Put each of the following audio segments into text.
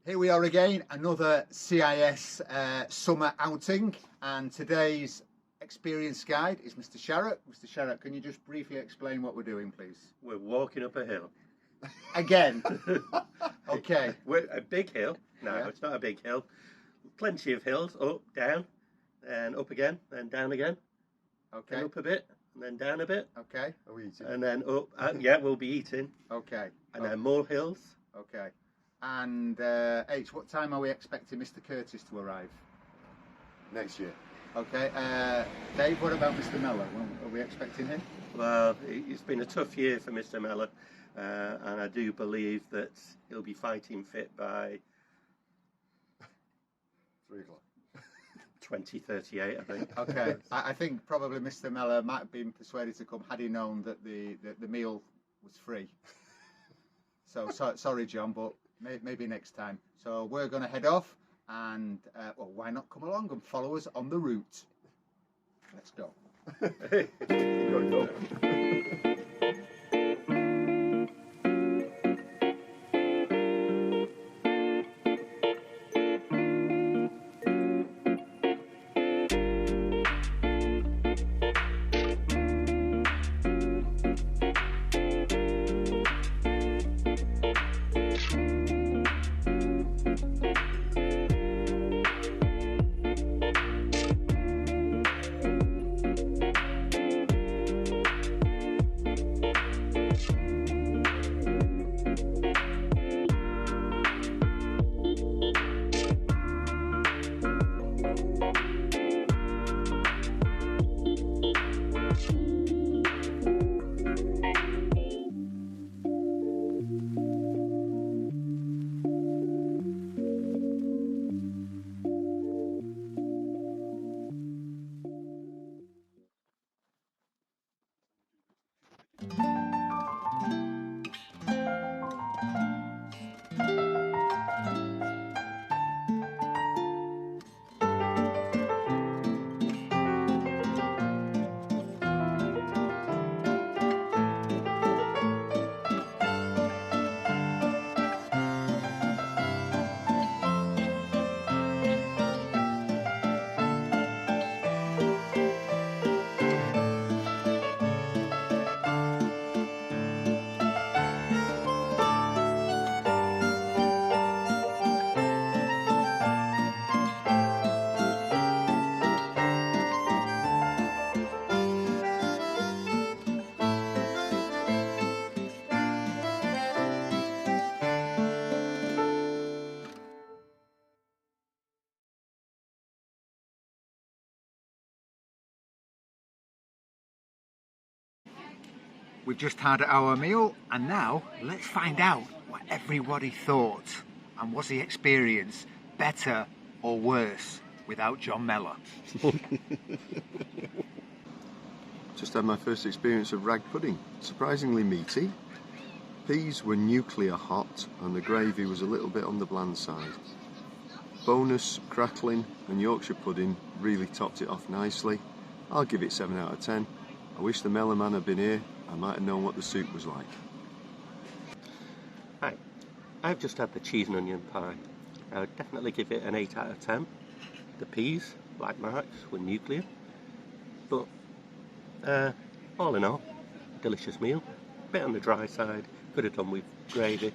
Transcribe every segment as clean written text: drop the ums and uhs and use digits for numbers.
Here we are again, another CIS summer outing, and today's experience guide is Mr. Sharrett. Mr. Sharrett, can you just briefly explain what we're doing, please? We're walking up a hill. Again? Okay. We're a big hill. No, Yeah. It's not a big hill. Plenty of hills, up, down, and up again, then down again. Okay. Then up a bit, and then down a bit. Okay. Are we eating? And then up, yeah, we'll be eating. Okay. And then more hills. Okay. And H, what time are we expecting Mr. Curtis to arrive? Next year. Okay. Dave, what about Mr. Mellor? When are we expecting him? Well, it's been a tough year for Mr. Mellor, and I do believe that he'll be fighting fit by 3 o'clock. 2038, I think. Okay. I think probably Mr. Mellor might have been persuaded to come had he known that the meal was free. So sorry, John, but maybe next time. So we're going to head off, and well, why not come along and follow us on the route? Let's go. Go. We've just had our meal, and now let's find out what everybody thought, and was the experience better or worse without John Mellor? Just had my first experience of rag pudding. Surprisingly meaty. Peas were nuclear hot, and the gravy was a little bit on the bland side. Bonus, crackling, and Yorkshire pudding really topped it off nicely. I'll give it 7 out of 10. I wish the Mellorman had been here. I might have known what the soup was like. Hi, I've just had the cheese and onion pie. I would definitely give it an 8 out of 10. The peas, like Mark's, were nuclear. But, all in all, delicious meal. Bit on the dry side, could have done with gravy.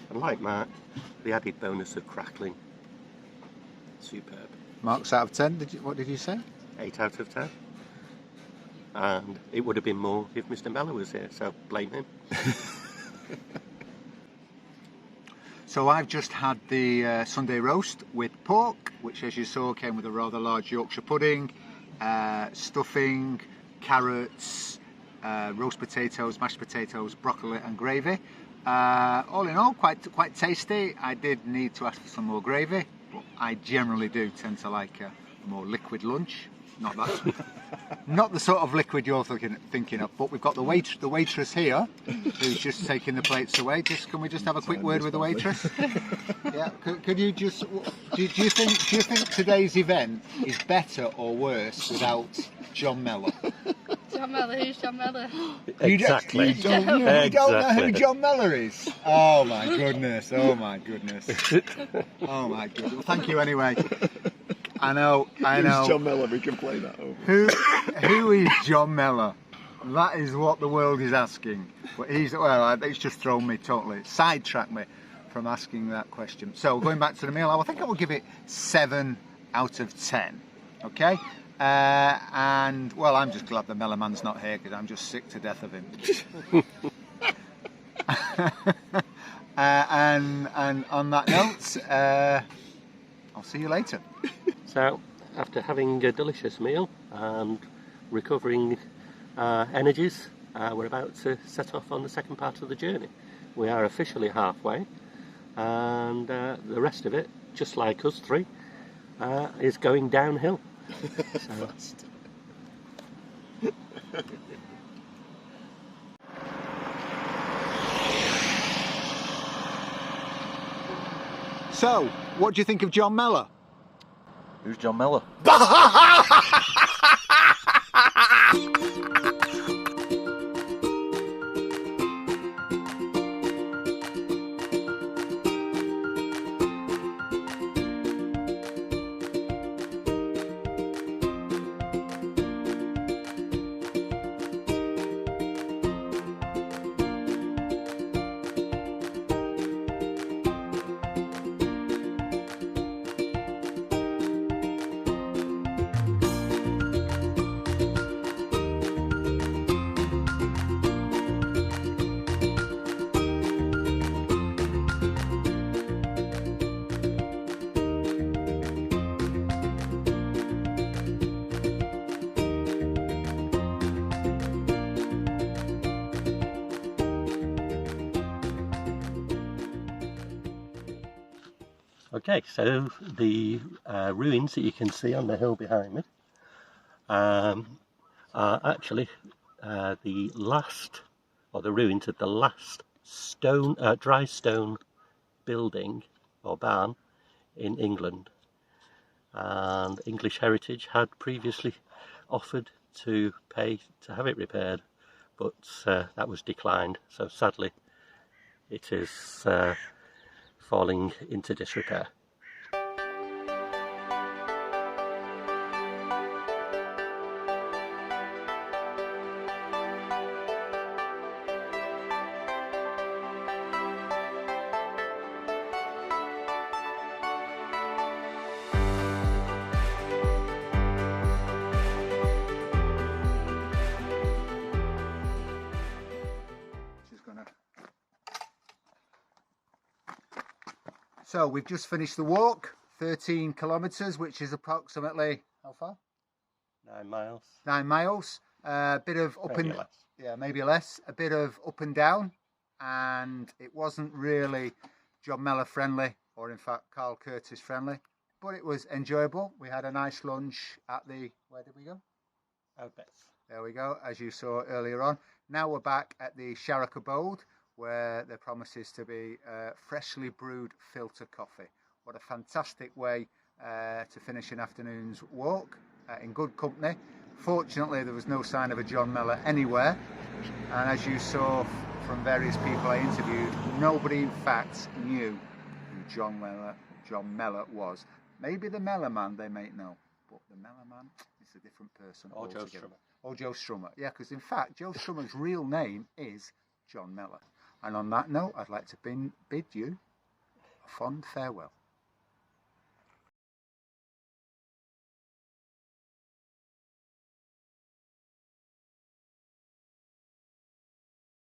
And like Mark, the added bonus of crackling. Superb. Marks out of 10, what did you say? 8 out of 10. And it would have been more if Mr. Mellor was here, so blame him. So I've just had the Sunday roast with pork, which as you saw came with a rather large Yorkshire pudding, stuffing, carrots, roast potatoes, mashed potatoes, broccoli and gravy. All in all, quite tasty. I did need to ask for some more gravy, but I generally do tend to like a more liquid lunch. Not that, not the sort of liquid you're thinking of. But we've got the waitress here, who's just taking the plates away. Can we just have a quick word with the waitress? Yeah. Could you just? Do you think today's event is better or worse without John Mellor? To John Mellor? Who's John Mellor? Exactly. You don't know who John Mellor is? Oh my goodness, oh my goodness. Oh my goodness. Well, thank you anyway. I know. Who's John Mellor? We can play that over. Who is John Mellor? That is what the world is asking. But it's just thrown me totally, sidetracked me from asking that question. So going back to the meal, I think I will give it 7 out of 10. Okay? And well, I'm just glad the Mellorman's not here because I'm just sick to death of him. And on that note, I'll see you later. So, after having a delicious meal and recovering energies, we're about to set off on the second part of the journey. We are officially halfway, and the rest of it, just like us three, is going downhill. So, what do you think of John Mellor? Who's John Mellor? Okay, so the ruins that you can see on the hill behind me are actually the last, or the ruins of the last dry stone building or barn in England. And English Heritage had previously offered to pay to have it repaired, but that was declined, so sadly it is falling into disrepair. So we've just finished the walk, 13 kilometres, which is approximately, how far? 9 miles. 9 miles. A bit of up Maybe and less. yeah, maybe less. A bit of up and down, and it wasn't really John Mellor friendly, or in fact Carl Curtis friendly, but it was enjoyable. We had a nice lunch at the, where did we go? Outbets. There we go, as you saw earlier on. Now we're back at the Sharrock Abode, where there promises to be freshly brewed filter coffee. What a fantastic way to finish an afternoon's walk in good company. Fortunately, there was no sign of a John Mellor anywhere, and as you saw from various people I interviewed, nobody in fact knew who John Mellor was. Maybe the Mellorman they might know, but the Mellorman is a different person Or Joe altogether. Strummer. Or Joe Strummer, yeah, because in fact Joe Strummer's real name is John Mellor. And on that note, I'd like to bid you a fond farewell.